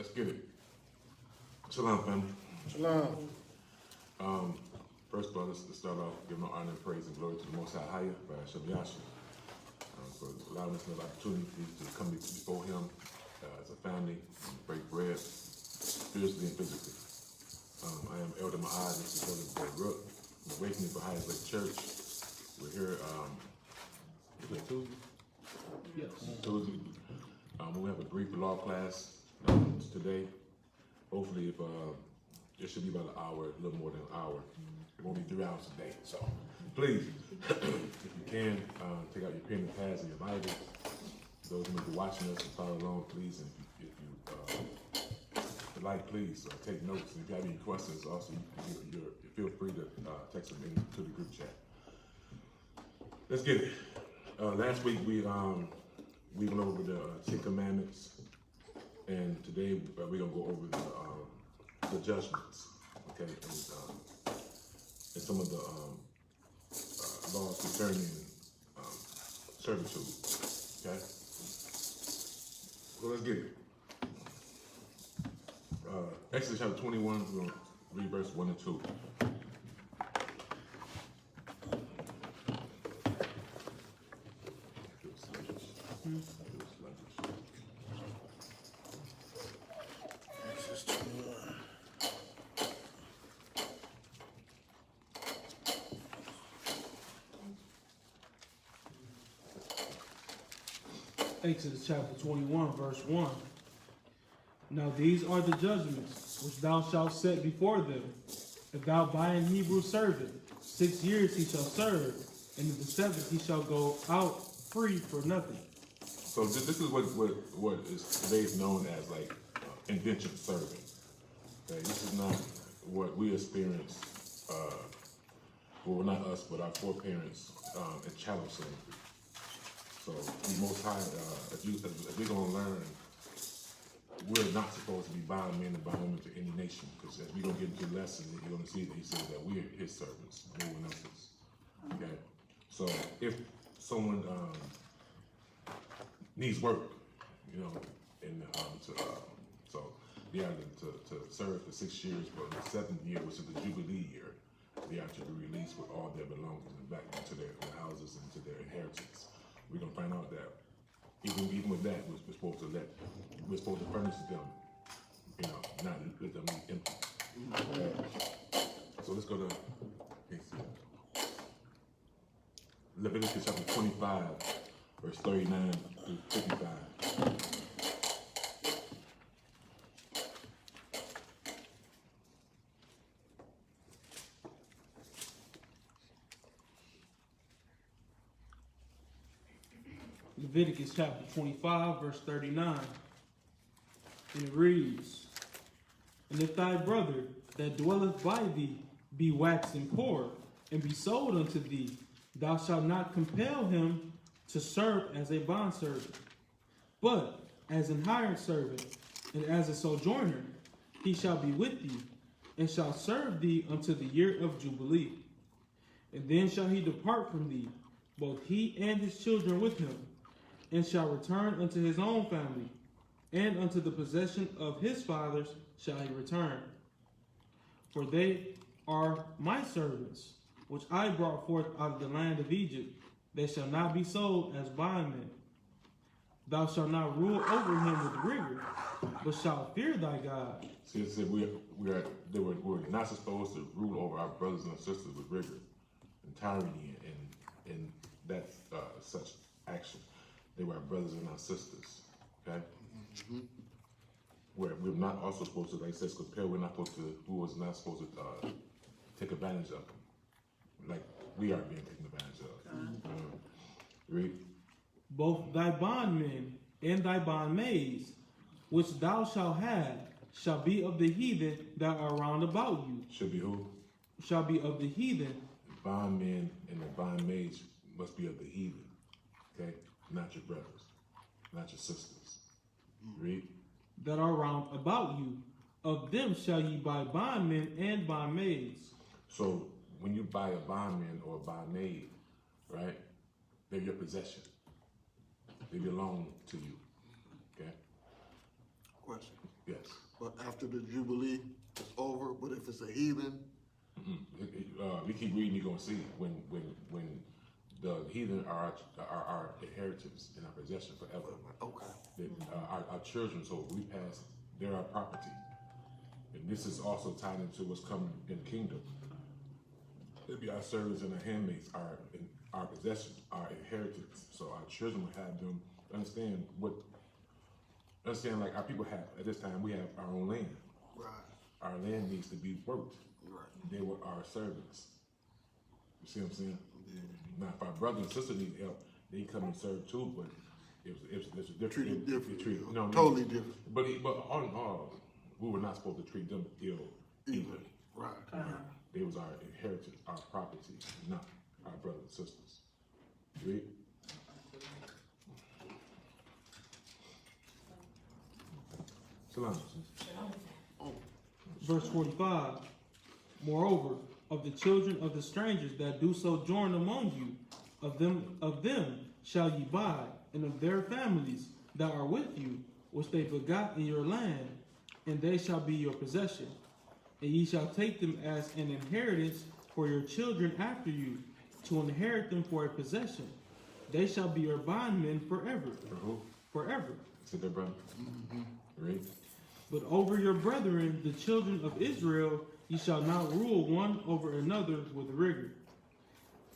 Let's get it. Shalom, family. Shalom. First of all, let's start off giving honor and praise and glory to the Most High Higher by Hashem Yahshua for allowing us another opportunity to come before Him as a family and break bread spiritually and physically. I am Elder Ma'ad. This is Elder Boy Rook. I'm awakening for Highest Lake Church. We're here. Is it Tuesday? Yes. Tuesday. We have a brief law class today. Hopefully, if it should be about an hour, a little more than an hour. It won't be 3 hours a day. So please, if you can, take out your pen and pads and your Bible. Those who may be watching us and follow along, please. And if you would like, please take notes. And if you have any questions, also you feel free to text them into the group chat. Let's get it. Last week we went over the Ten Commandments, and today we're gonna go over the judgments, okay, and some of the laws concerning servitude, okay. So let's get it. Exodus chapter 21. We're gonna read verse 1 and 2. Exodus chapter 21, verse 1. Now these are the judgments which thou shalt set before them. If thou buy an Hebrew servant, 6 years he shall serve, and in the 7th he shall go out free for nothing. So this is what is today is known as like indentured serving. Okay, this is not what we experienced. Well, not us, but our foreparents in chattel slavery. So the Most High, if we're gonna learn, we're not supposed to be bound men and bound women to any nation. Because as we're gonna get into the lesson, you're gonna see that He says that we're His servants, no one else's. Okay. So if someone needs work, you know, and so they are to serve for 6 years, but the 7th year, which is the Jubilee year, they are to be released with all their belongings and back into their houses and to their inheritance. We're gonna find out that even with that, we're supposed to furnish them, you know, not let them be empty. Okay. So let's go to Leviticus chapter 25, verse 39 through 55. Leviticus chapter 25, verse 39. And it reads, And if thy brother that dwelleth by thee be waxen poor, and be sold unto thee, thou shalt not compel him to serve as a bondservant, but as an hired servant, and as a sojourner, he shall be with thee, and shall serve thee unto the year of Jubilee. And then shall he depart from thee, both he and his children with him, and shall return unto his own family, and unto the possession of his fathers shall he return. For they are my servants, which I brought forth out of the land of Egypt. They shall not be sold as bondmen. Thou shalt not rule over him with rigor, but shalt fear thy God. See, it said we're not supposed to rule over our brothers and sisters with rigor and tyranny and that such action. They were our brothers and our sisters, okay? Mm-hmm. We're not also supposed to, like it says, compare. We was not supposed to take advantage of them, like we are being taken advantage of. Read. Both thy bondmen and thy bondmaids, which thou shalt have, shall be of the heathen that are round about you. Should be who? Shall be of the heathen. The bondmen and the bondmaids must be of the heathen, okay? Not your brothers, not your sisters. Read. That are round about you. Of them shall ye buy bondmen and bondmaids. So when you buy a bondman or a bondmaid, right, they're your possession. They belong to you. Okay? question. Yes. But after the Jubilee is over, but if it's a heathen, You keep reading, you're gonna see when the heathen are our inheritance and our possession forever. okay. That our children, so we pass, they're our property. And this is also tied into what's coming in the kingdom. It'll be our servants and our handmaids, our possession, our inheritance. So our children will have them understand like our people have, at this time, we have our own land. Right. Our land needs to be worked. Right. They were our servants. You see what I'm saying? Now, if our brother and sister need help, they come and serve too, but it's a different. Treated different. Treated, You know, totally different. But all in all, we were not supposed to treat them ill either. Right. They was our inheritance, our property, not our brothers and sisters. Read. Shalom. Verse 45. Moreover, of the children of the strangers that do sojourn among you, of them shall ye buy, and of their families that are with you, which they begot in your land, and they shall be your possession. And ye shall take them as an inheritance for your children after you, to inherit them for a possession. They shall be your bondmen forever. For who? Forever. Sit there, brother. Read. But over your brethren, the children of Israel, ye shall not rule one over another with rigor.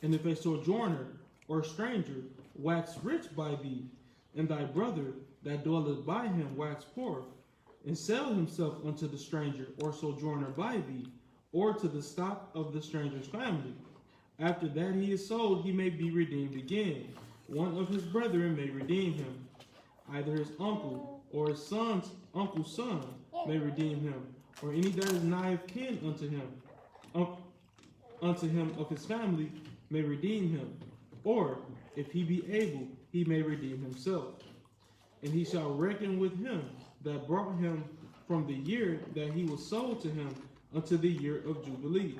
And if a sojourner or stranger wax rich by thee, and thy brother that dwelleth by him wax poor, and sell himself unto the stranger or sojourner by thee, or to the stock of the stranger's family, after that he is sold, he may be redeemed again. One of his brethren may redeem him, either his uncle or his son's uncle's son may redeem him, or any that is nigh of kin unto him of his family may redeem him, or if he be able, he may redeem himself. And he shall reckon with him that brought him from the year that he was sold to him unto the year of Jubilee.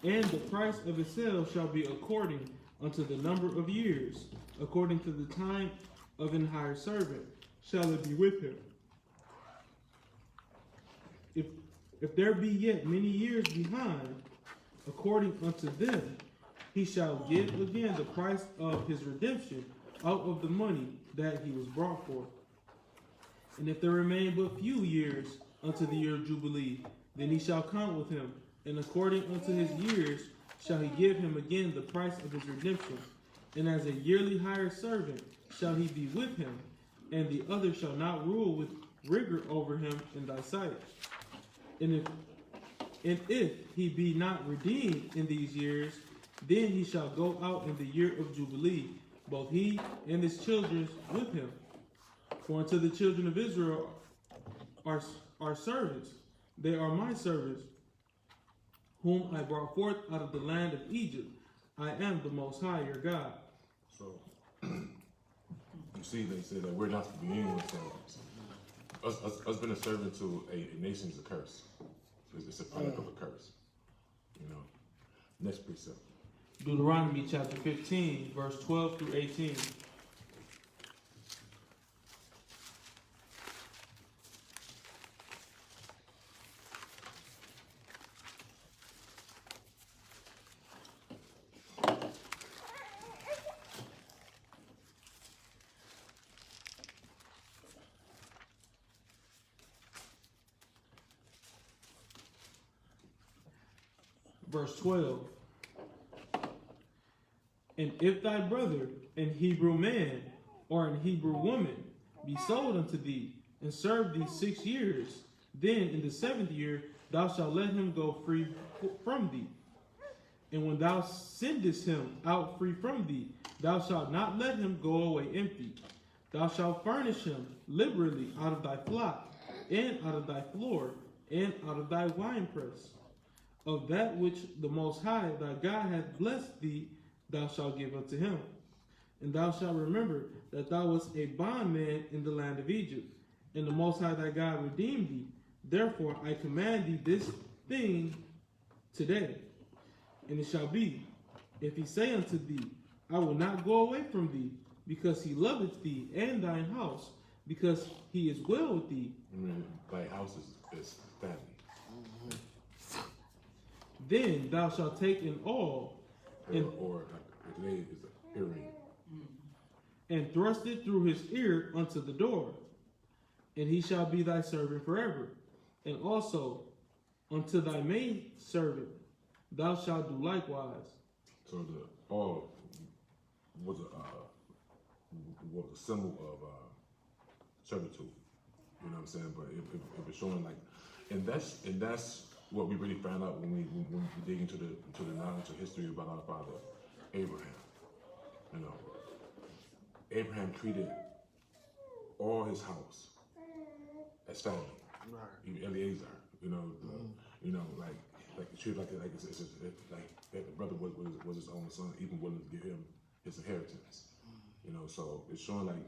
And the price of his sale shall be according unto the number of years, according to the time of an hired servant shall it be with him. If there be yet many years behind, according unto them, he shall give again the price of his redemption out of the money that he was brought for. And if there remain but few years unto the year of Jubilee, then he shall count with him, and according unto his years shall he give him again the price of his redemption. And as a yearly hired servant shall he be with him, and the other shall not rule with rigor over him in thy sight. And if he be not redeemed in these years, then he shall go out in the year of Jubilee, both he and his children with him. For unto the children of Israel are servants, they are my servants, whom I brought forth out of the land of Egypt. I am the Most High, your God. So, you see, they say that we're not supposed to be anyone's servants. Us being a servant to a nation is a curse. It's a product of a curse. You know. Next precept. Deuteronomy chapter 15, verse 12 through 18. Verse 12. And if thy brother, an Hebrew man or an Hebrew woman, be sold unto thee, and serve thee 6 years, then in the 7th year thou shalt let him go free from thee. And when thou sendest him out free from thee, thou shalt not let him go away empty. Thou shalt furnish him liberally out of thy flock, and out of thy floor, and out of thy winepress. Of that which the Most High thy God hath blessed thee, thou shalt give unto him. And thou shalt remember that thou wast a bondman in the land of Egypt, and the Most High thy God redeemed thee. Therefore I command thee this thing today. And it shall be, if he say unto thee, I will not go away from thee, because he loveth thee and thine house, because he is well with thee. I mean, like house is family. Then thou shalt take an awl Or like today is an earring. and thrust it through his ear unto the door, and he shall be thy servant forever. And also unto thy maid servant thou shalt do likewise. So the all was a symbol of servitude. You know what I'm saying? But it was showing like, and that's what we really found out when we dig into the knowledge of history about our father Abraham. You know, Abraham treated all his house as family. Right. Even Eliezer, you know, like treated like it's like that the brother was his own son, even willing to give him his inheritance. You know, so it's showing like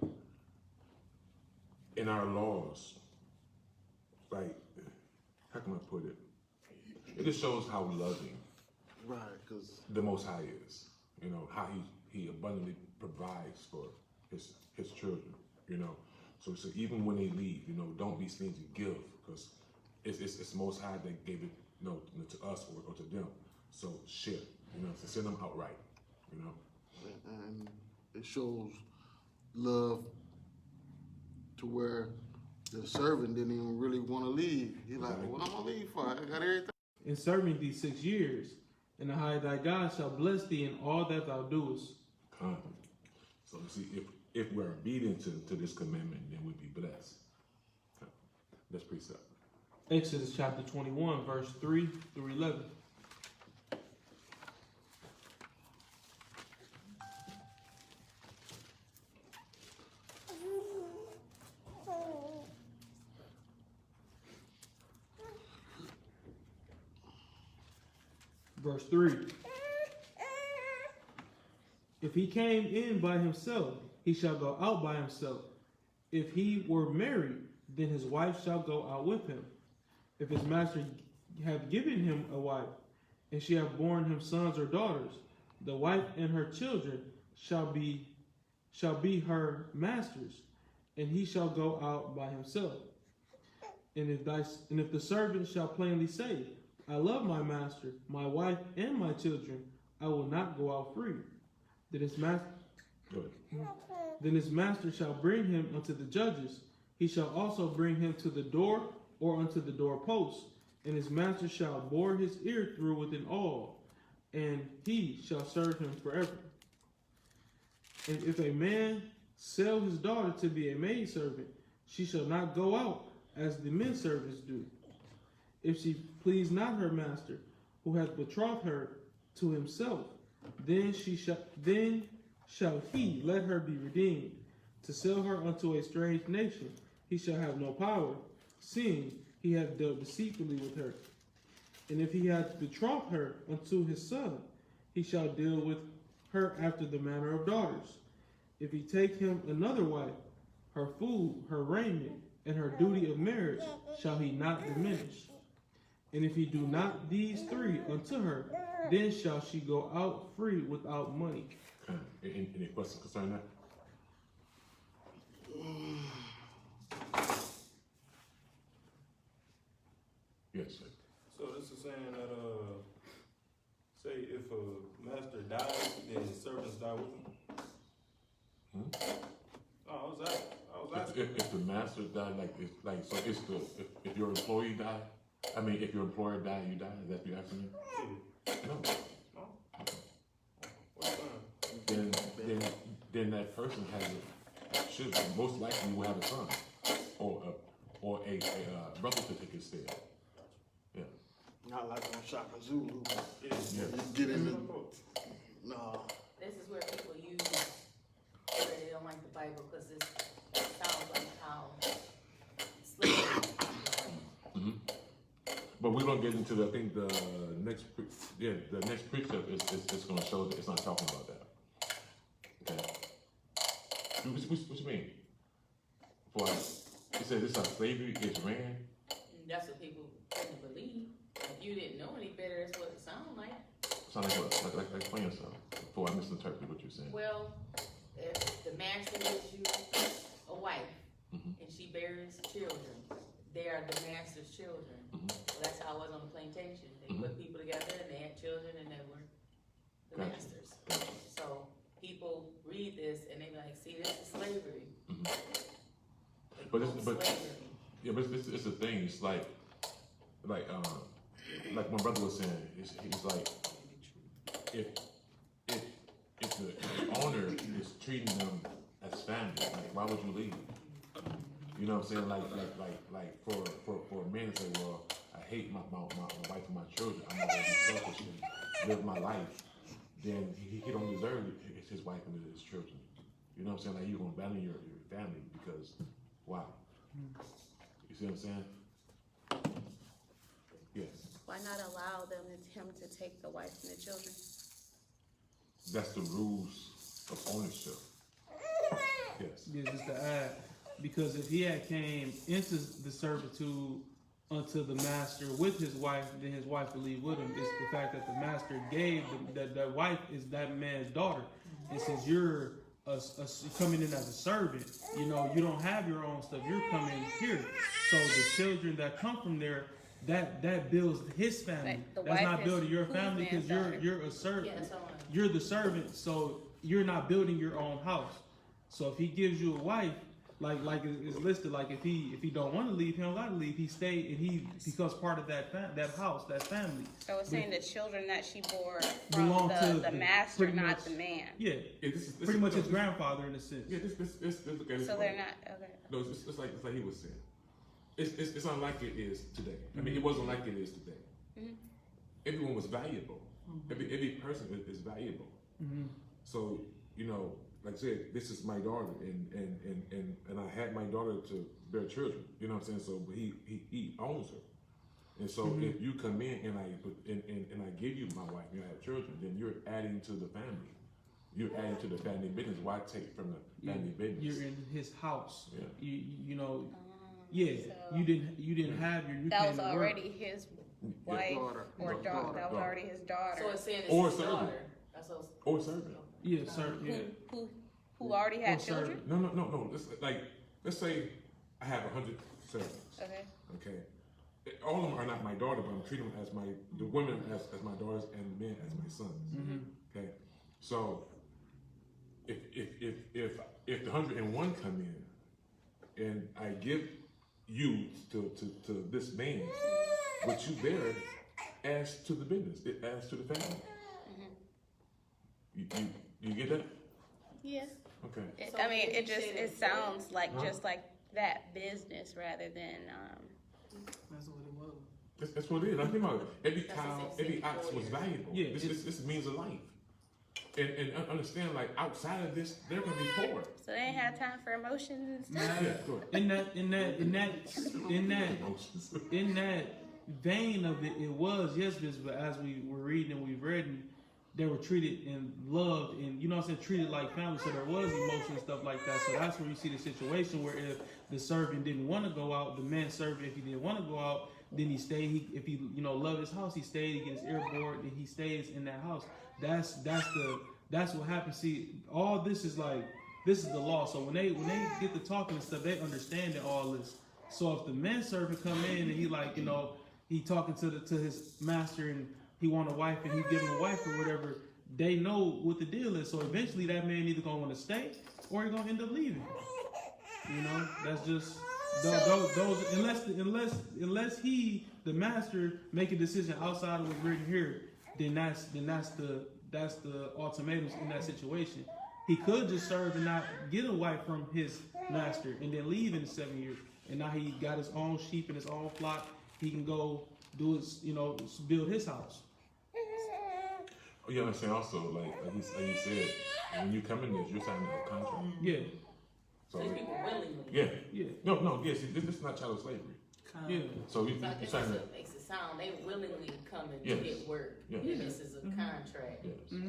in our laws, like how can I put it? It just shows how loving Right, because the Most High is. You know, how he abundantly provides for his children. You know, so even when they leave, you know, don't be stingy, give, because it's Most High that gave it, you know, to us or to them. So share, you know, to send them outright. You know, and it shows love to where the servant didn't even really want to leave. He's like, what I'm gonna leave for? I got everything. In serving thee 6 years, and the high thy God shall bless thee in all that thou doest. So you see, if we're obedient to this commandment, then we'll be blessed. That's precept. Exodus chapter 21, verse 3 through 11. Verse 3. If he came in by himself, he shall go out by himself. If he were married, then his wife shall go out with him. If his master have given him a wife, and she have borne him sons or daughters, the wife and her children shall be her master's, and he shall go out by himself. And if the servant shall plainly say, I love my master, my wife, and my children, I will not go out free. Then his master shall bring him unto the judges. He shall also bring him to the door or unto the doorpost, and his master shall bore his ear through with an awl, and he shall serve him forever. And if a man sell his daughter to be a maidservant, she shall not go out as the men servants do. If she please not her master, who hath betrothed her to himself, then shall he let her be redeemed. To sell her unto a strange nation, he shall have no power, seeing he hath dealt deceitfully with her. And if he hath betrothed her unto his son, he shall deal with her after the manner of daughters. If he take him another wife, her food, her raiment, and her duty of marriage shall he not diminish. And if he do not these three unto her, then shall she go out free without money. Okay. Any questions concerning that? Yes, sir. So this is saying that, say if a master dies, then his servants die with him? Oh, I was asking. If the master died, if your employee died, I mean, if your employer died, you die. Is that what you're asking me? No. Then that person should most likely will have a son or a brother to take his stead. Yeah. Not like on Shaka Zulu. Yeah. Just get in the. No. This is where people use where they don't like the Bible because it sounds like how slavery. But we're gonna get into I think the next precept is gonna show that it's not talking about that. Okay. What you mean? For he said this is slavery is ran. That's what people tend to believe. If you didn't know any better, that's what it sounded like. Sound like what? Like explain yourself before I misinterpret what you're saying. Well, if the master gives you a wife and she bears children, they are the master's children. So that's how it was on the plantation. They put people together and they had children and they were the Gotcha. masters. So people read this and they be like, see, this is slavery. But it's, but Slavery. yeah, but it's a thing. It's like my brother was saying. He's like, if the owner is treating them as family, like why would you leave? You know what I'm saying? Like for a man to say, well, I hate my wife and my children. I'm not gonna be selfish and live my life. Then he don't deserve his wife and his children. You know what I'm saying? Like you're gonna abandon your family because wow. You see what I'm saying? Yes. Why not allow him to take the wife and the children? That's the rules of ownership. Yes. Yeah, just to add, because if he had came into the servitude unto the master with his wife, then his wife would leave with him. It's the fact that the master gave that wife is that man's daughter, and since you're coming in as a servant, you know you don't have your own stuff. You're coming here, so the children that come from there, that builds his family. But the That's wife not is building your whose family because man's daughter? you're a servant. Yeah, that's all I- You're the servant, so you're not building your own house. So if he gives you a wife, like it's listed, like if he don't want to leave, he don't got to leave. He stay and he becomes part of that house, that family. So it's saying the children that she bore from Belong to the master, pretty not much- the man. Yeah, This pretty much his grandfather in a sense. Yeah, this look at this. So way. they're not okay. No, it's like he was saying. It's not like it is today. I mean, it wasn't like it is today. Everyone was valuable. Every person is valuable. So you know, like I said, this is my daughter, and I had my daughter to bear children. You know what I'm saying? So he owns her. And so if you come in and I give you my wife, you have children, then you're adding to the family. You're adding to the family business. Why take from the family business? You're in his house. Yeah. You know. Yeah, So- you didn't have your. You That came was to work. already his wife Daughter. or Daughter. daughter. That was already his daughter. So it's saying it's Or his servant. daughter. That's what Or servant. Yeah, sir. Yeah. Who already had Or children? servant. No. Let's say I have 100 servants. Okay. Okay. All of them are not my daughter, but I'm treating them as the women as my daughters and the men as my sons. Okay. So if the 101 come in and I give you to this man, what you bear adds to the business. It adds to the family. You get that? Yeah. Okay. So I mean, if it you just said it it's sounds like Huh? just like that business rather than That's what it was. That's what it is. I think about it. Every That's cow, the same every ox was employer. valuable. Yeah, This means a life. And understand, like, outside of this, they're going to be poor. so they ain't had time for emotions and stuff. Yeah, go ahead. In that vein of it, it was but as we were reading and we read, and they were treated and loved, and you know what I'm saying, treated like family. So there was emotion and stuff like that. So that's where you see the situation where if the servant didn't want to go out, the man servant, if he didn't want to go out, then he stayed. If he loved his house, he stayed. He gets his ear bored, then he stays in that house. That's what happens. See, all this is the law. So when they get to talking and stuff, they understand that all this. So if the man servant come in and he talking to his master and he want a wife and he give him a wife or whatever, they know what the deal is. So eventually that man either gonna want to stay or he gonna end up leaving. You know, that's just those unless he, the master, make a decision outside of what's written here, then that's the ultimatums in that situation. He could just serve and not get a wife from his master and then leave in 7 years. And now he got his own sheep and his own flock. He can go do his, build his house. Oh, you understand also, like he said, when you come in this, you're signing a contract. Yeah, So, These people willingly. yeah. No, yes, this is not child slavery. yeah. So you It's like it signing just makes it sound they willingly come and Yes. get work. Yes. And this is a contract. Yes.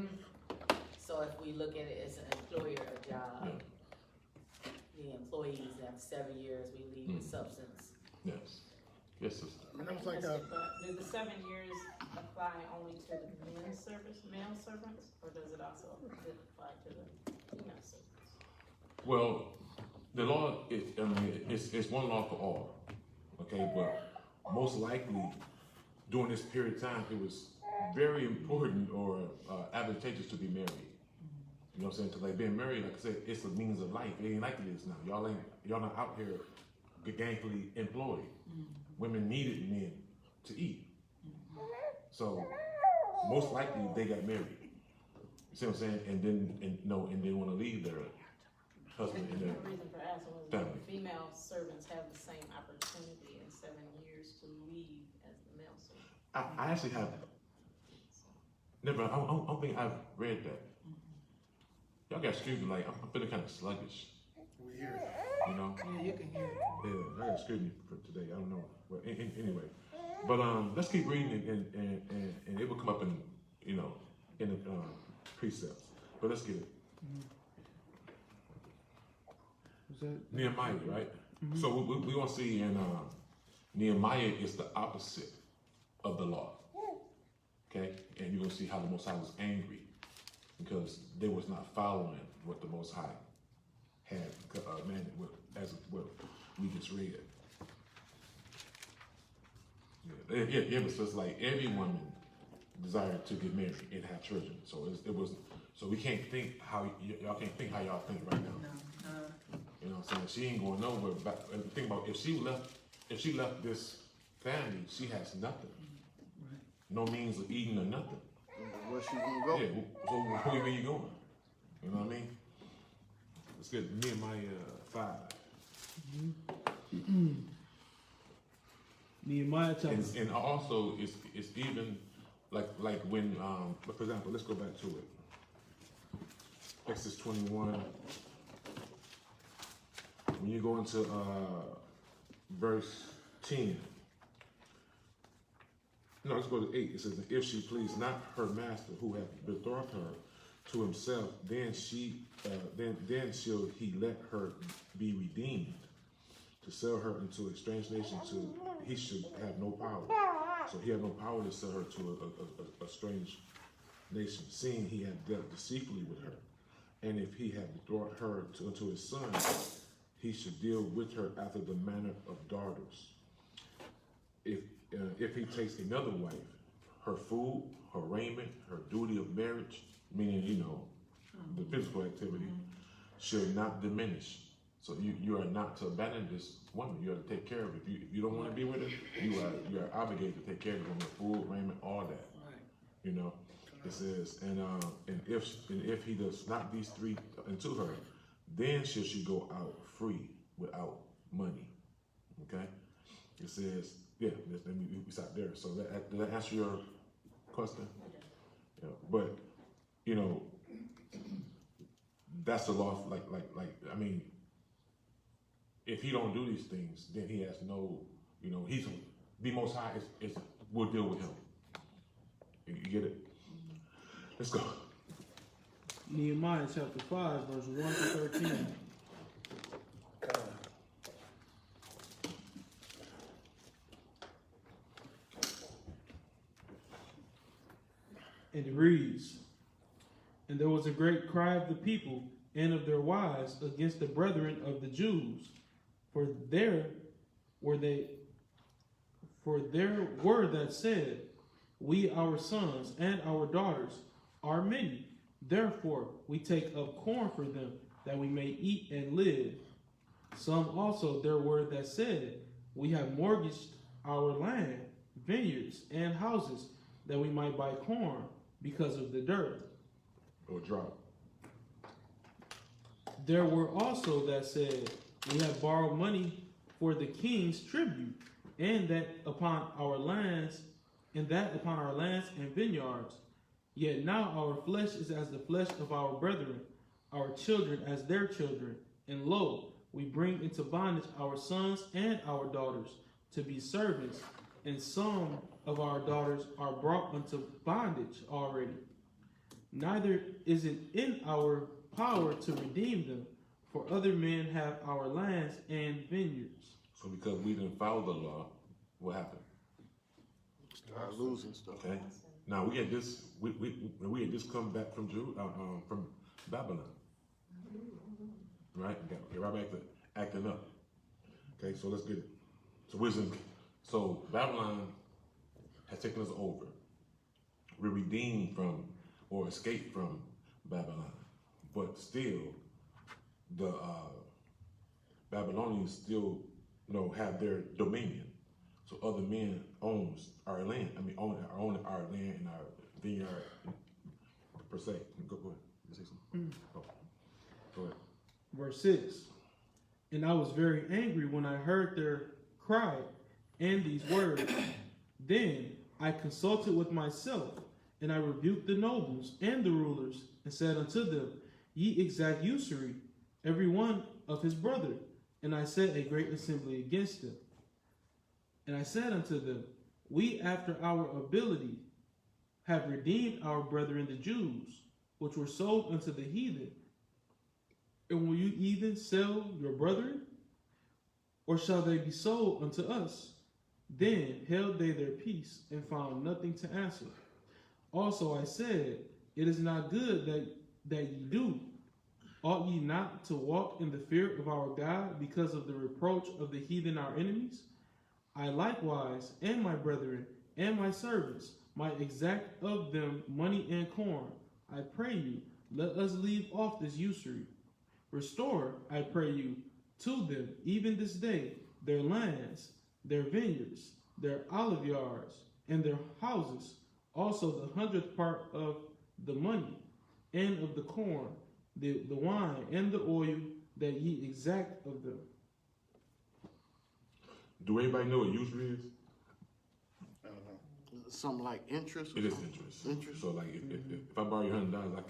So if we look at it as an employer, a job, the employees after 7 years we leave with substance. Yes. Yes, sister. And it was like But do the 7 years apply only to the male servants, or does it also apply to the female servants? Well, the law is, I mean, it's one law for all, okay? But most likely, during this period of time, it was very important or advantageous to be married. You know what I'm saying? Cause like being married, like I said, it's a means of life. It ain't like it is now. Y'all not out here gainfully employed. Women needed men to eat. So most likely they got married. You see what I'm saying? And then want to leave their husband and their The reason for asking was family. female servants have the same opportunity in 7 years to leave as the male servant. I actually have never. I don't think I've read that. Y'all got screwed like I'm feeling kind of sluggish. We hear it. You know? Yeah, you can hear it. Yeah, I got screwed for today. I don't know. But anyway, but let's keep reading and it will come up in in the precepts. But let's get it. Was that? Nehemiah, right? So we gonna see in Nehemiah is the opposite of the law. Okay, and you're gonna see how the Most High was angry because they was not following what the Most High had commanded, as what we just read. Yeah, but so it's like every woman desired to get married and have children. So it was. So we can't think how y'all can't think how y'all think right now. You know what I'm saying? She ain't going nowhere. But think about if she left this family, she has nothing. No means of eating or nothing. Where she gonna go? Yeah. So where you going? You know what I mean? Let's get Nehemiah 5. Nehemiah chapter. And also it's even like when for example, let's go back to it. Exodus 21. When you go into verse 10. No, let's go to 8. It says, if she please not her master who hath betrothed her to himself, then then shall he let her be redeemed. To sell her into a strange nation, he should have no power. So he had no power to sell her to a strange nation, seeing he had dealt deceitfully with her. And if he had betrothed her unto his son, he should deal with her after the manner of daughters. If he takes another wife, her food, her raiment, her duty of marriage, meaning the physical activity, shall not diminish. So you are not to abandon this woman. You are to take care of it. If you don't want to be with her, you are obligated to take care of her, food, raiment, all that. You know, it says, and if he does not these three unto her, then shall she go out free without money. Okay, it says, yeah. We stop there. So did that answer your question? Yeah, but that's the law. Like I mean. If he don't do these things, then he has no, he's the Most High will deal with him. You get it? Let's go. Nehemiah chapter 5, verse 1 to 13. And it reads, and there was a great cry of the people and of their wives against the brethren of the Jews. For there were that said, we our sons and our daughters are many. Therefore we take up corn for them, that we may eat and live. Some also there were that said, we have mortgaged our land, vineyards, and houses, that we might buy corn because of the dearth. Or drought. There were also that said, we have borrowed money for the king's tribute, and that upon our lands, and vineyards. Yet now our flesh is as the flesh of our brethren, our children as their children. And lo, we bring into bondage our sons and our daughters to be servants, and some of our daughters are brought unto bondage already. Neither is it in our power to redeem them, for other men have our lands and vineyards. So because we didn't follow the law, what happened? Start losing stuff. Okay. Now we had just come back from Babylon, right? Get right back to acting up. Okay, so let's get it. So wisdom. So Babylon has taken us over. We're redeemed from or escaped from Babylon, but still, the Babylonians still, have their dominion. So other men owns our land. Own our land and our vineyard per se. Go ahead. You say something? Oh, go ahead. Verse 6. And I was very angry when I heard their cry and these words. Then I consulted with myself, and I rebuked the nobles and the rulers, and said unto them, Ye exact usury, every one of his brother. And I set a great assembly against them. And I said unto them, We after our ability have redeemed our brethren the Jews, which were sold unto the heathen. And will you even sell your brethren? Or shall they be sold unto us? Then held they their peace, and found nothing to answer. Also I said, It is not good that ye do. Ought ye not to walk in the fear of our God because of the reproach of the heathen our enemies? I likewise, and my brethren, and my servants, might exact of them money and corn. I pray you, let us leave off this usury. Restore, I pray you, to them, even this day, their lands, their vineyards, their olive yards, and their houses, also the 100th part of the money, and of the corn, the wine, and the oil that ye exact of them. Do anybody know what usury is? Something like interest. It is interest. Interest. So like if I borrow you $100, I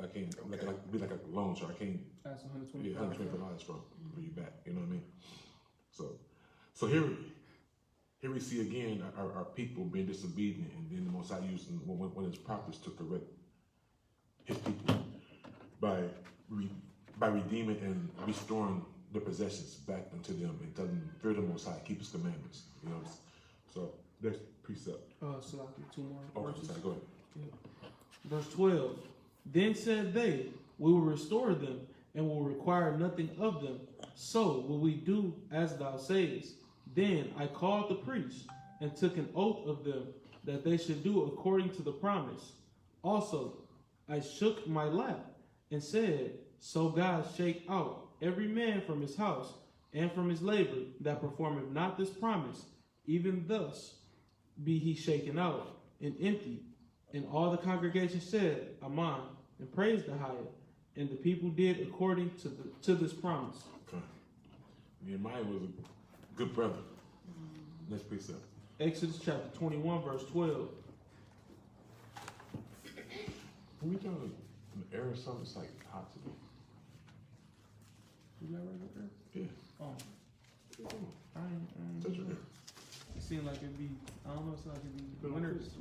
can't like be like a loan shark. I can't That's get $125. $125 from you back. You know what I mean? So here we see again our people being disobedient, and then the Most High using one of his prophets to correct his people by redeeming and restoring their possessions back unto them and telling them fear the Most High, keep his commandments. You know, so that's precept. Salaki, 2 more Okay, verses. sorry, go ahead. Verse 12. Then said they, We will restore them, and will require nothing of them. So will we do as thou sayest. Then I called the priests, and took an oath of them, that they should do according to the promise. Also I shook my lap, and said, So God shake out every man from his house, and from his labor, that performeth not this promise, even thus be he shaken out and empty. And all the congregation said, Amen, and praised the higher. And the people did according to this promise. Okay. Nehemiah was a good brother. Next precept. Exodus chapter 21, verse 12. When we talking an air or something, it's like hot today. Is that right there? Yeah. Oh, I ain't Touch your hair. it seemed like it'd be, I don't know, it seemed like it'd be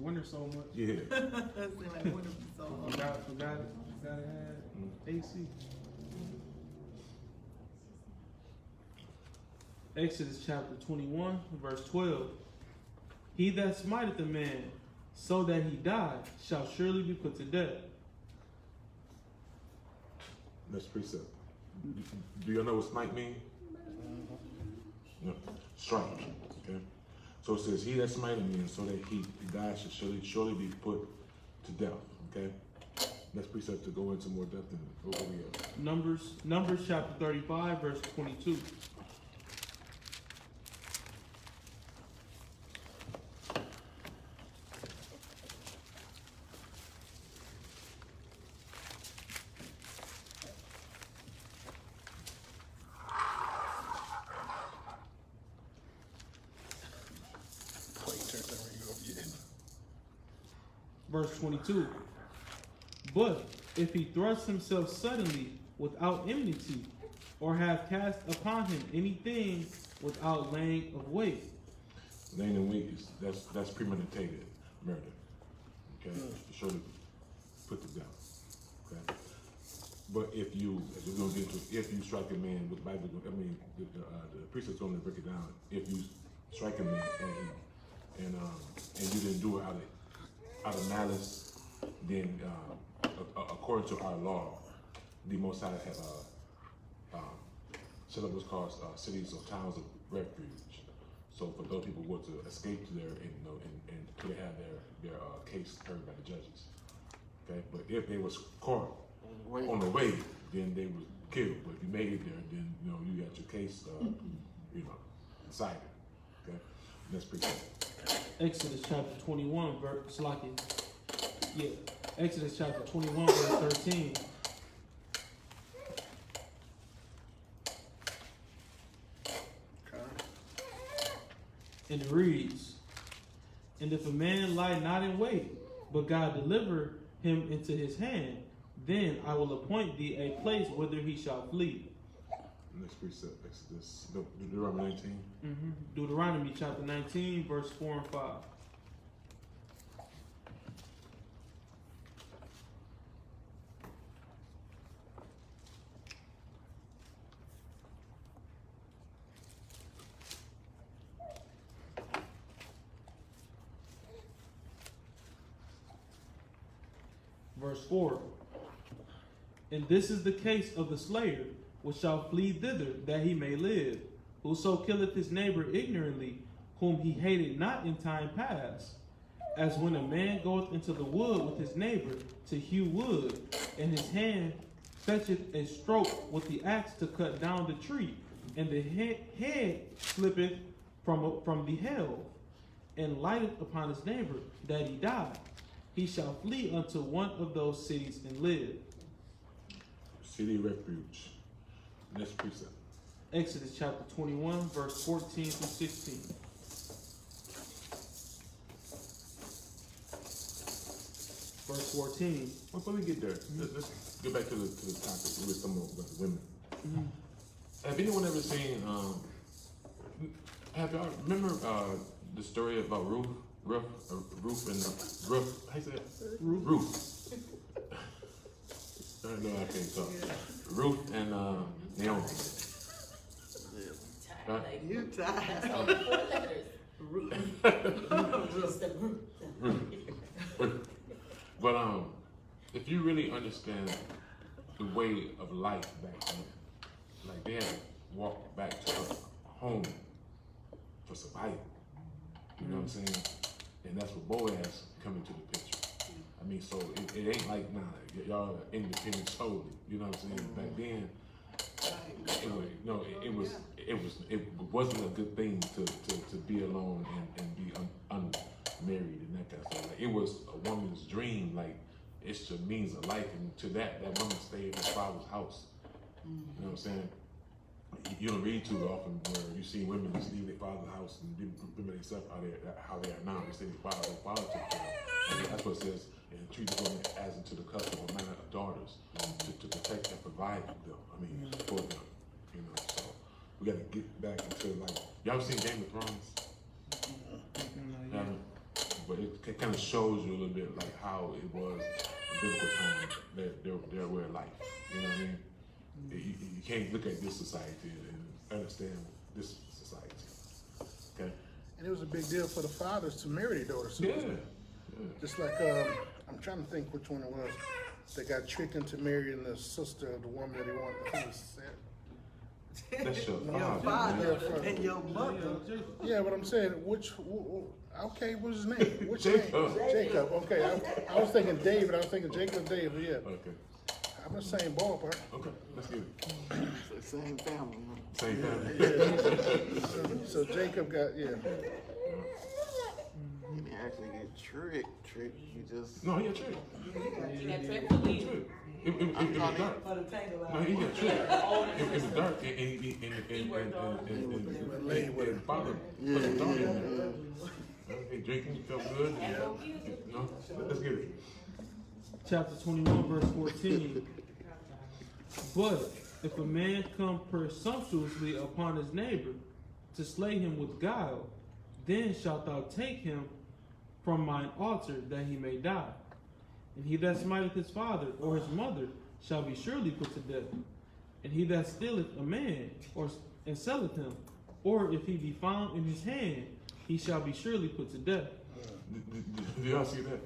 winter so much. Yeah. Forgot it had AC. Exodus chapter 21, verse 12. He that smiteth a man so that he die shall surely be put to death. Next precept. Do you know what smite mean? No. Strike. Okay. So it says, He that smiteth me, so that he dies shall surely be put to death. Okay. Next precept to go into more depth in what we have. Numbers chapter 35, verse 22. Verse 22. But if he thrust himself suddenly without enmity, or have cast upon him anything without laying of wait. Laying in wait is that's premeditated murder. Okay, surely put to death. Okay, but if you, as we're gonna get to, if you strike a man with Bible, the precept's gonna break it down. If you strike a man and you didn't do it out of malice, then according to our law, the Most High set up what's called cities or towns of refuge. So for those people who were to escape to their, and could have their case heard by the judges. Okay, but if they was caught on the way, then they was killed. But if you made it there, then you got your case, decided. Okay, that's pretty cool. Exodus chapter 21, verse Exodus chapter 21, verse 13. And it reads, "And if a man lie not in wait, but God deliver him into his hand, then I will appoint thee a place whither he shall flee." Next precept, Exodus, Deuteronomy 19. Deuteronomy chapter 19, verse 4 and 5. Verse 4. "And this is the case of the slayer, which shall flee thither, that he may live. Whoso killeth his neighbor ignorantly, whom he hated not in time past, as when a man goeth into the wood with his neighbor to hew wood, and his hand fetcheth a stroke with the axe to cut down the tree, and the head slippeth from the helve, and lighteth upon his neighbor, that he die. He shall flee unto one of those cities and live." City refuge. Next precept. Exodus chapter 21, verse 14 through 16. Verse 14. Before we get there, let's get back to the topic with some about the women. Have anyone ever seen? Have y'all remember the story about Ruth and Ruth? How you say it? Ruth. No, I can't talk. Ruth and Naomi. Huh? You tired. That's only 4 letters. Just the root. But if you really understand the way of life back then, like they had to walk back to her home for survival. You know what I'm saying? And that's what Boaz come into the picture. I mean, so it ain't like y'all are independent solely. You know what I'm saying? Back then, it wasn't a good thing to be alone and be unmarried and that kind of stuff. Like, it was a woman's dream. Like, it's the means of life, and to that woman stayed in her father's house. You know what I'm saying? You don't read too often where you see women just leave their father's house and remember themselves how they are now. They say their father took care of. And that's what it says, and treat the women as into the custom or manner of daughters to protect and provide for them. I mean, for them. You know, so we got to get back into, like, y'all seen Game of Thrones? But it kind of shows you a little bit like how it was in biblical times, their way of life. You know what I mean? You can't look at this society and understand this society. Okay? And it was a big deal for the fathers to marry their daughters. Yeah. Just like, I'm trying to think which one it was. They got tricked into marrying the sister of the woman that he wanted to set. That's your Your father. father and your mother. Yeah, but I'm saying, okay, what's his name? Which Jacob. name? Jacob, okay. I was thinking David, I was thinking Jacob David, yeah. Okay. I'm the same ballpark. Okay. Let's get it. It's the same family. Same family. So Jacob got, yeah. He didn't actually get tricked. He just. No, he got tricked. He got tricked to leave. Tricked. It was dark. For the tangle No, he got tricked. It was dark, and father put some thought in there. Hey, drinking, you felt good? No? Let's get it. Chapter 21, verse 14. "But if a man come presumptuously upon his neighbor to slay him with guile, then shalt thou take him from mine altar, that he may die. And he that smiteth his father or his mother shall be surely put to death. And he that stealeth a man and selleth him, or if he be found in his hand, he shall be surely put to death." Do y'all see that?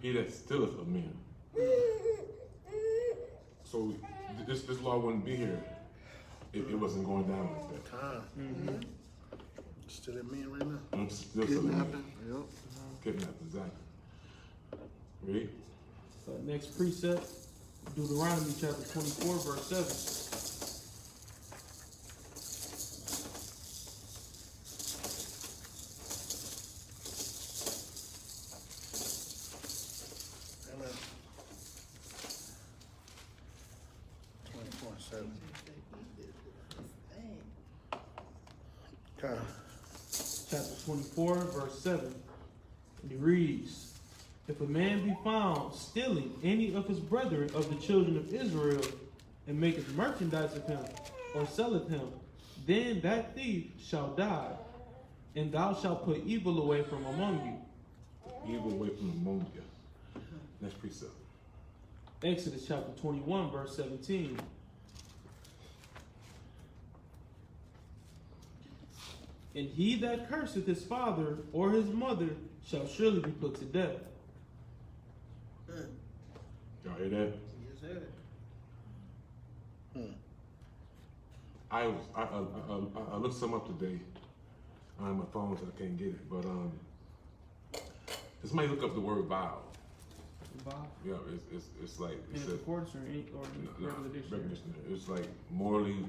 He that stealeth a man. So this law wouldn't be here it wasn't going down like that. Time. Still in men right now. I'm still selling Kidnapping, yep. Kidnapping, exactly. Read. Next precept, Deuteronomy chapter 24, verse 7. Amen. 24/7. Okay. Chapter 24, verse 7. And it reads, if a man be found stealing any of his brethren of the children of Israel, and maketh merchandise of him, or selleth him, then that thief shall die, and thou shalt put evil away from among you. Evil away from among you. Next precept. Exodus chapter 21, verse 17. And he that curseth his father or his mother shall surely be put to death. Y'all hear that? Yes, sir. I looked some up today on my phone, so I can't get it. But somebody look up the word vow. Wow. Yeah, it's like In it the says concordance or in regular dictionary? It's like morally,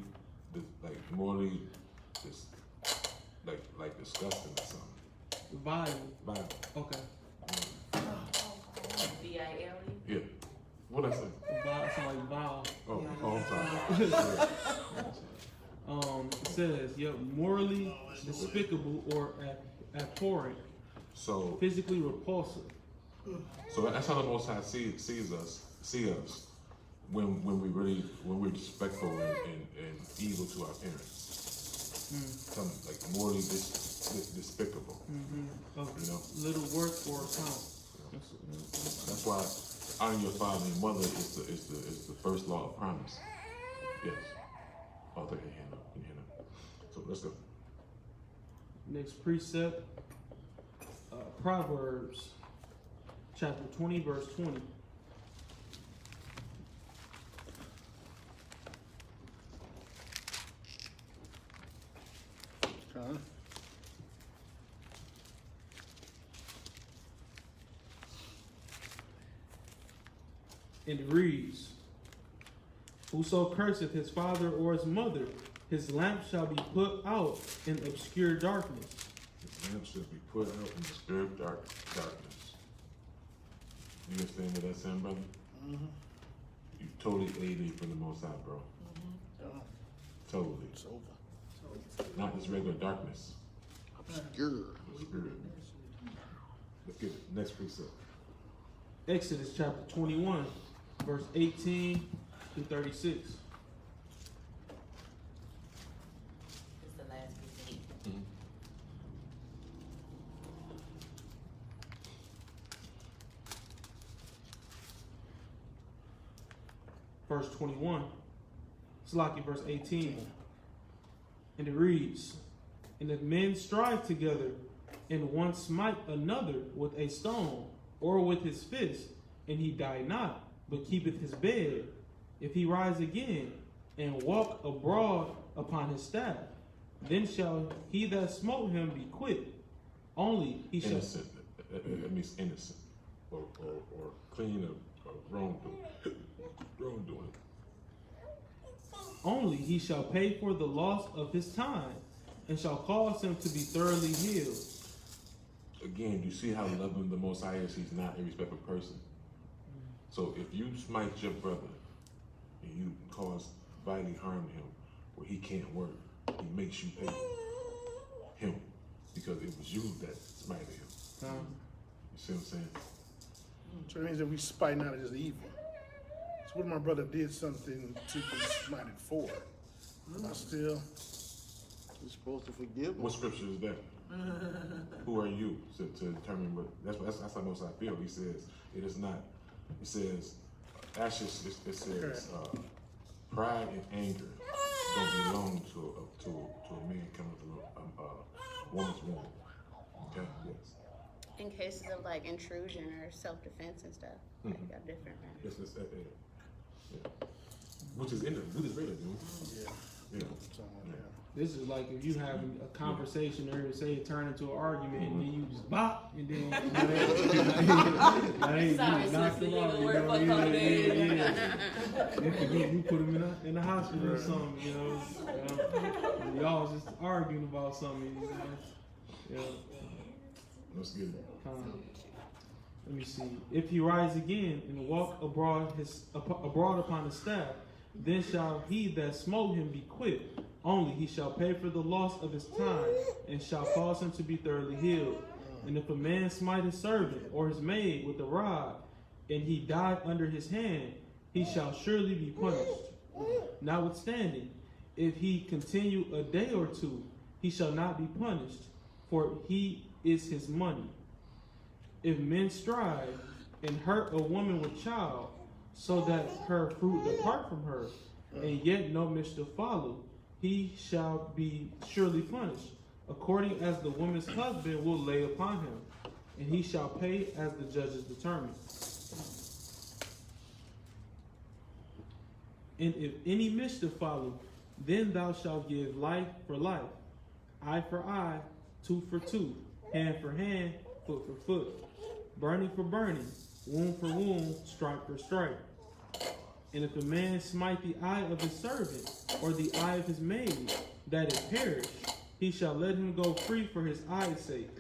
like disgusting or something. Vile. Vile. Okay. VILE? Yeah. What I say? Vile. It's like vile. Oh, I'm sorry. It says, morally despicable or abhorrent, So physically repulsive. that's how the Most High see us when we're respectful and evil to our parents. Something like morally despicable. Of You know? little worth or account. That's why honoring your father and mother is the first law of promise. Yes. Oh, there, your hand up. Your hand up. So let's go. Next precept, Proverbs chapter 20, verse 20. Okay. And it reads, whoso curseth his father or his mother, his lamp shall be put out in obscure darkness. His lamp should be put out in obscure darkness. You understand what that's saying, brother? You totally alienated from the Most High, bro. Yeah, Totally. it's over. Not this regular darkness. Obscure. Obscure. Let's get it. Next precept. Exodus chapter 21, verse 18 through 36. It's the last piece. Verse 21. Slaki, verse 18. And it reads, and if men strive together, and one smite another with a stone, or with his fist, and he die not, but keepeth his bed, if he rise again, and walk abroad upon his staff, then shall he that smote him be quit. Only he shall... Innocent. That means innocent. Or clean of wrongdoing. Only he shall pay for the loss of his time, and shall cause him to be thoroughly healed. Again, you see how loving the Most High is. He's not a respectful person. So if you smite your brother and you cause vitally harm him where he can't work, he makes you pay him because it was you that smited him. You see what I'm saying? So it means that we spite not as evil. So what if my brother did something to be smited for? Am I still? You're supposed to forgive What them. scripture is that? Who are you to determine what? That's how Most High feel. He says it is not. It says ashes. It says pride and anger don't belong to a man coming from a woman's womb. Okay. Yes. In cases of like intrusion or self-defense and stuff, they got different. Yes. Yeah. Which is in there. We just read it, dude. Yeah. Yeah. Something like that. This is like if you having a conversation or say it turn into an argument and then you just bop and then Sorry, sister, you gonna work for a couple days. Then forget you put him in the hospital or something, you know. And y'all just arguing about something, you know. Yeah. Let's get it. Let me see. If he rise again and walk abroad upon his staff, then shall he that smote him be quit. Only he shall pay for the loss of his time, and shall cause him to be thoroughly healed. And if a man smite his servant or his maid with a rod, and he die under his hand, he shall surely be punished. Notwithstanding, if he continue a day or two, he shall not be punished, for he is his money. If men strive and hurt a woman with child, so that her fruit depart from her, and yet no mischief follow, he shall be surely punished, according as the woman's husband will lay upon him, and he shall pay as the judges determine. And if any mischief follow, then thou shalt give life for life, eye for eye, tooth for tooth, hand for hand, foot for foot, burning for burning, wound for wound, stripe for stripe. And if a man smite the eye of his servant, or the eye of his maid, that it perish, he shall let him go free for his eye's sake.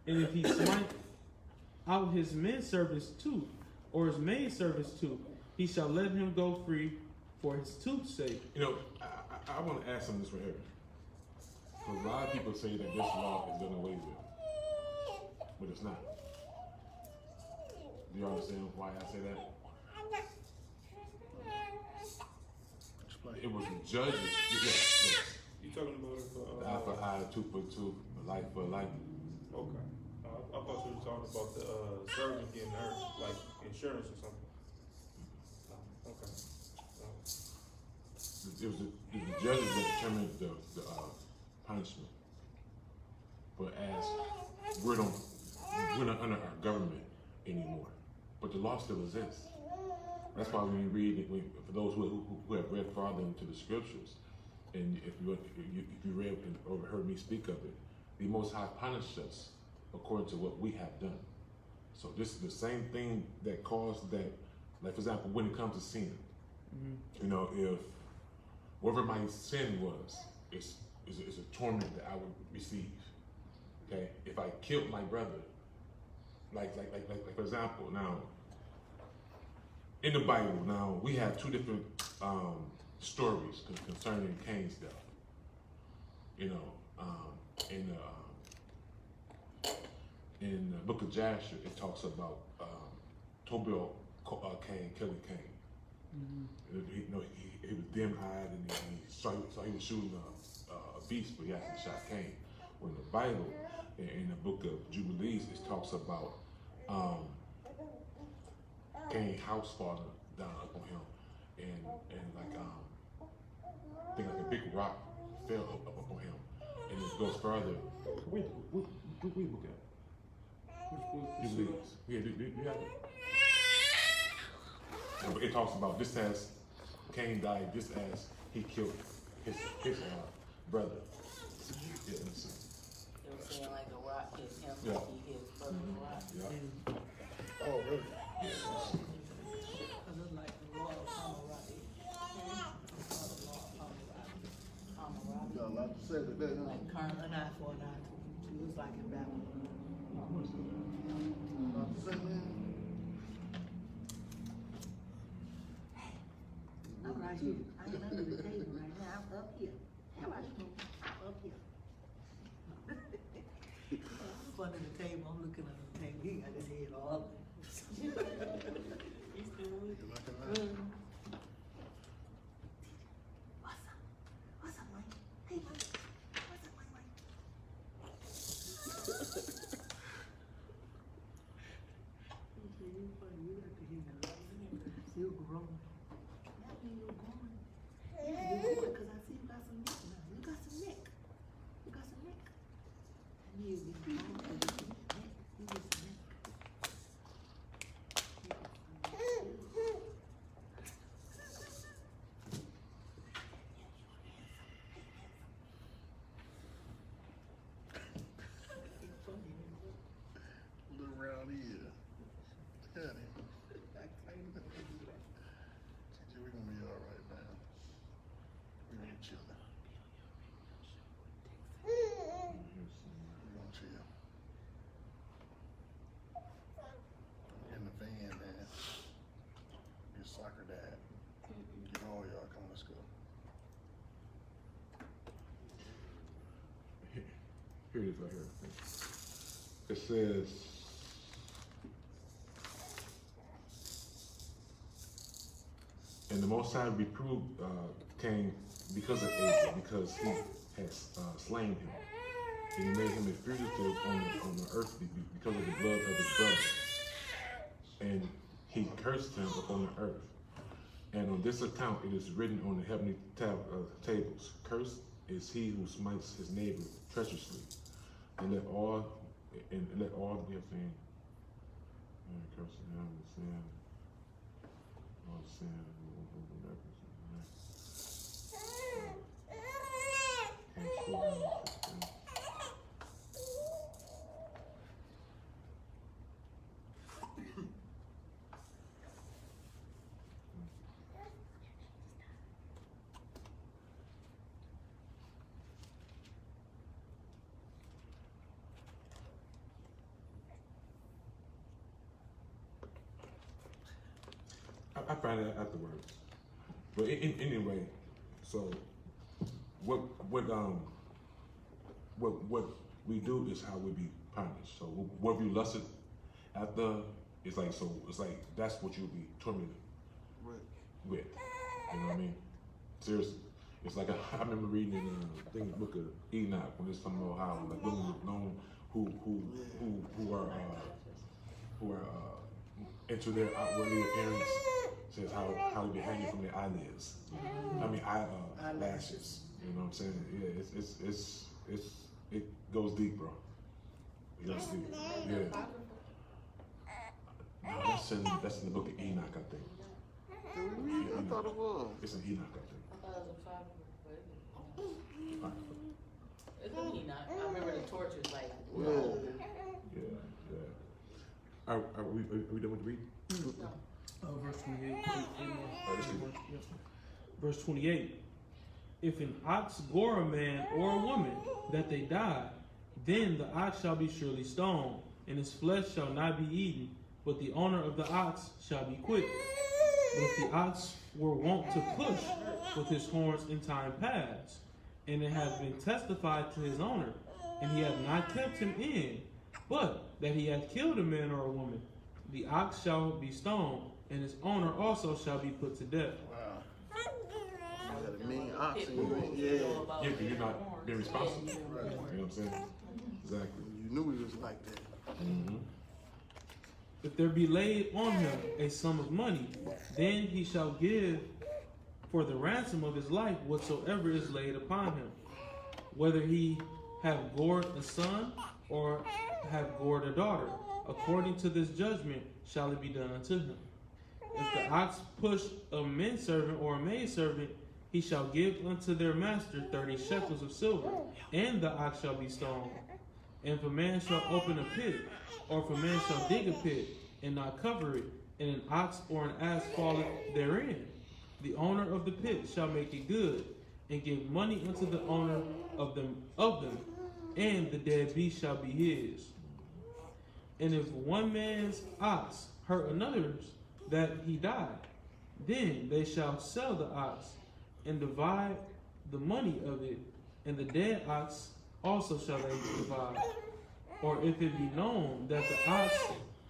And if he smite out his men servant's tooth, or his maid servant's tooth, he shall let him go free for his tooth's sake. You know, I want to ask them this right here. Because a lot of people say that this law is done away with, but it's not. Do you understand why I say that? Explain. It was the judges. Yes. You talking about it for, Eye for eye, tooth for tooth, life for life. okay. I thought you were talking about the, servant getting hurt, like insurance or something. No, okay. It was the judges that determined the punishment. But as we're not under our government anymore, but the law still exists. That's why when you read it, for those who have read farther into the scriptures, and if you read or heard me speak of it, the Most High punished us according to what we have done. So this is the same thing that caused that. Like for example, when it comes to sin, you know, if whatever my sin was, is a torment that I would receive. Okay, if I killed my brother, like for example, now in the Bible, now we have two different stories concerning Cain's death. You know, in the book of Jasher, it talks about Tobel Cain killing Cain. He was dim-eyed and he saw he was shooting a beast, but he actually shot Cain. When the Bible, in the book of Jubilees, it talks about Cain's house falling down upon him, and like I think like a big rock fell up upon him, and it goes further. Where we look at? Jubilees. Yeah, do you have it? And it talks about just as Cain died, just as he killed his brother. Yeah, They were saying like a rock hit him, Yeah. he hit his brother with a rock. Yeah. Oh, really? You got a lot to say today, huh? Like Carmen. An eye for an eye. It was like in Babylon. A lot to say, man. I'm right here. I'm under the table right now. I'm up here. How about you? I'm up here. I'm under the table. I'm looking under the table. He got his head all up. He's still with You it. like it, man? What's up? What's up, Mike? Hey, Mike. What's up, Mike? You funny. You have to hear that. You're grown. That mean you're grown. Yeah, you're growing because I see you got some neck now. You got some neck. You got some neck. That means you're grown because you get some neck. You get some neck. here it is right here. It says, and the Most High reproved Cain because of Abel, because he has slain him. And he made him a fugitive on the earth because of the blood of his brother. And he cursed him upon the earth. And on this account it is written on the heavenly tables, cursed is he who smites his neighbor treacherously. And let all be a thing. Curse him, sin, all sin. I find that afterwards. But anyway, so what we do is how we be punished. So what you lusted after, it's like that's what you'll be tormented with. You know what I mean? Seriously. It's like I remember reading in the book of Enoch when it's talking about how like women were known who are into their outwardly appearance, says how they be hanging from their eyelids. I mean eyelashes. You know what I'm saying? Yeah, it goes deep, bro. It goes deep. Yeah. No, that's in the book of Enoch, I think. I thought it was. It's in Enoch, I think. I thought it was a five. It's in Enoch. I remember the torches, like, Yeah. Are we done with the read? Verse 28. Yep. Verse 28. If an ox gore a man or a woman, that they die, then the ox shall be surely stoned, and his flesh shall not be eaten, but the owner of the ox shall be quit. But if the ox were wont to push with his horns in time past, and it hath been testified to his owner, and he hath not kept him in, but that he hath killed a man or a woman, the ox shall be stoned, and his owner also shall be put to death. Wow. Got a mean ox in you. Yeah, because you're not being responsible. Right. You know what I'm saying? Exactly. You knew he was like that. Mm-hmm. If there be laid on him a sum of money, then he shall give for the ransom of his life whatsoever is laid upon him, whether he have gored a son or have gored a daughter. According to this judgment shall it be done unto him. If the ox push a manservant or a maidservant, he shall give unto their master 30 shekels of silver, and the ox shall be stoned. And if a man shall open a pit, or if a man shall dig a pit, and not cover it, and an ox or an ass falleth therein, the owner of the pit shall make it good, and give money unto the owner of them, and the dead beast shall be his. And if one man's ox hurt another's, that he die, then they shall sell the ox, and divide the money of it, and the dead ox also shall they divide. Or if it be known that the ox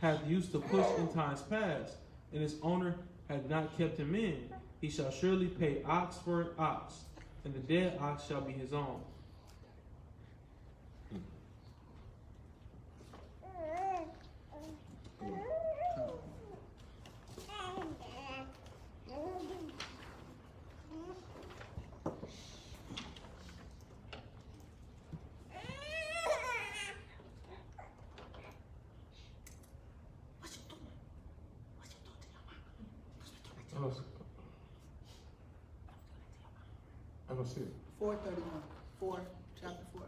hath used to push in times past, and his owner hath not kept him in, he shall surely pay ox for an ox, and the dead ox shall be his own. I don't see it. 4:31. Chapter 4.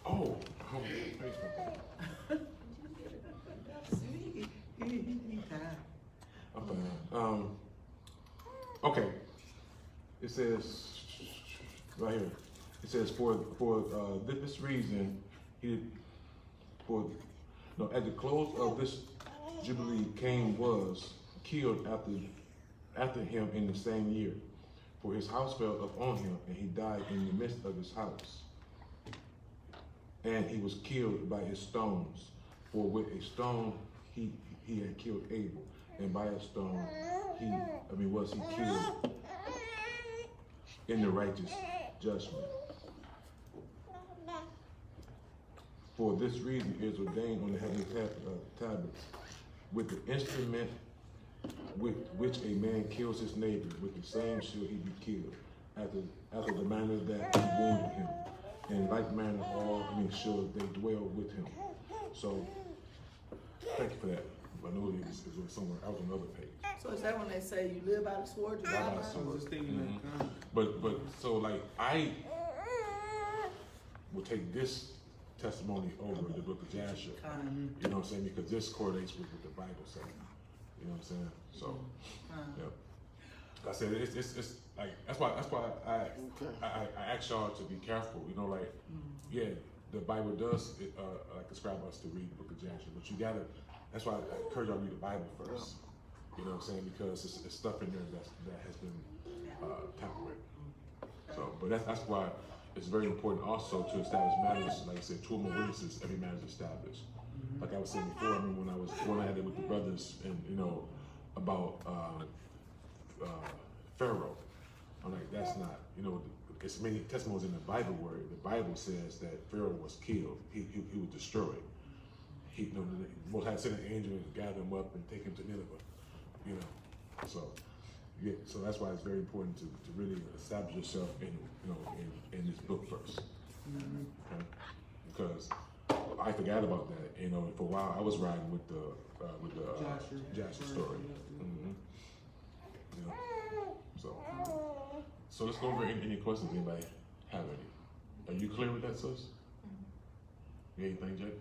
Oh, He tired. I'm fine. Okay. It says right here. It says for this reason at the close of this jubilee, Cain was killed after him in the same year. For his house fell upon him, and he died in the midst of his house. and he was killed by his stones. For with a stone he had killed Abel, and by a stone was he killed in the righteous judgment. For this reason it is ordained on the heavenly tablets, with the instrument with which a man kills his neighbor, with the same shall he be killed, after the manner that he wounded him. In like manner all shall they dwell with him. So thank you for that. I know it was somewhere else on another page. So is that when they say you live by the sword, you die by the I was sword? just thinking that kind. But so like I will take this testimony over the book of Jasher. You know what I'm saying? Because this correlates with what the Bible says. You know what I'm saying? So yeah. Like I said it's like that's why I ask y'all to be careful. You know, like yeah, the Bible does like describe us to read the book of Jasher, but you gotta. That's why I encourage y'all to read the Bible first. You know what I'm saying? Because it's stuff in there that has been tampered with. So, but that's why it's very important also to establish matters. Like I said, 2 or more witnesses, every matter is established. Like I was saying before, I remember when I had it with the brothers, and about Pharaoh. I'm like, that's not. It's many testimonies in the Bible where the Bible says that Pharaoh was killed. He was destroyed. The Most High sent an angel and gather him up and take him to Nineveh. So yeah, so that's why it's very important to really establish yourself in this book first. Okay? Because I forgot about that. For a while I was riding with the Jasher story. So let's go over any questions anybody have any. Are you clear with that, sis? You got anything, Jake?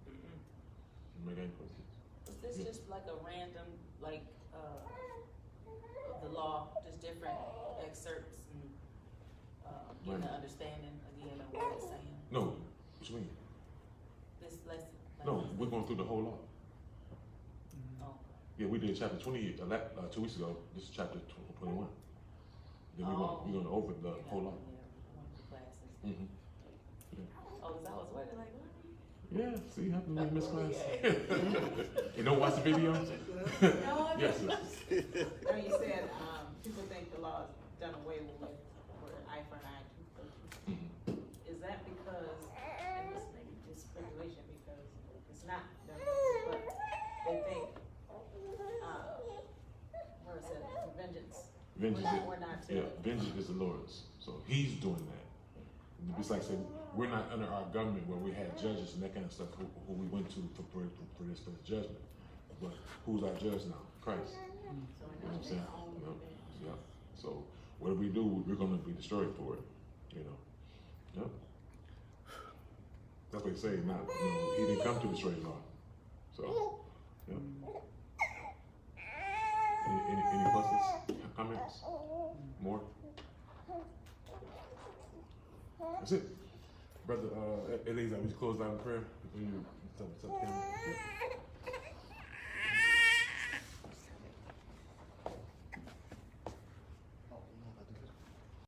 You make any questions? Was this just like a random, of the law, just different excerpts and getting an understanding again of what it's saying? No, what you mean? This lesson? No, we're going through the whole law. Oh, Yeah, we did chapter 20 2 weeks ago. This is chapter 21. Then we're going over the whole law. Yeah, one of the classes. Mm-hmm. Oh, 'cause I was wondering like, what? Yeah, see, you have to make miss class. You don't watch the video? No, Yes. When you said, people think the law is done away with, for an eye for an eye, tooth for a tooth. Is that because, and this may be just speculation, because it's not done away with, but they think, where is it, vengeance? We're not to. Vengeance is the Lord's. So he's doing that. It's like saying, we're not under our government where we had judges and that kind of stuff who we went to for this judgment. But who's our judge now? Christ. You know what I'm saying? Yeah. So whatever we do, we're going to be destroyed for it. Yep. That's what they say. He didn't come to destroy the law. So, yep. Any questions? Comments? More? That's it. Brother Eliezer, we close down in prayer.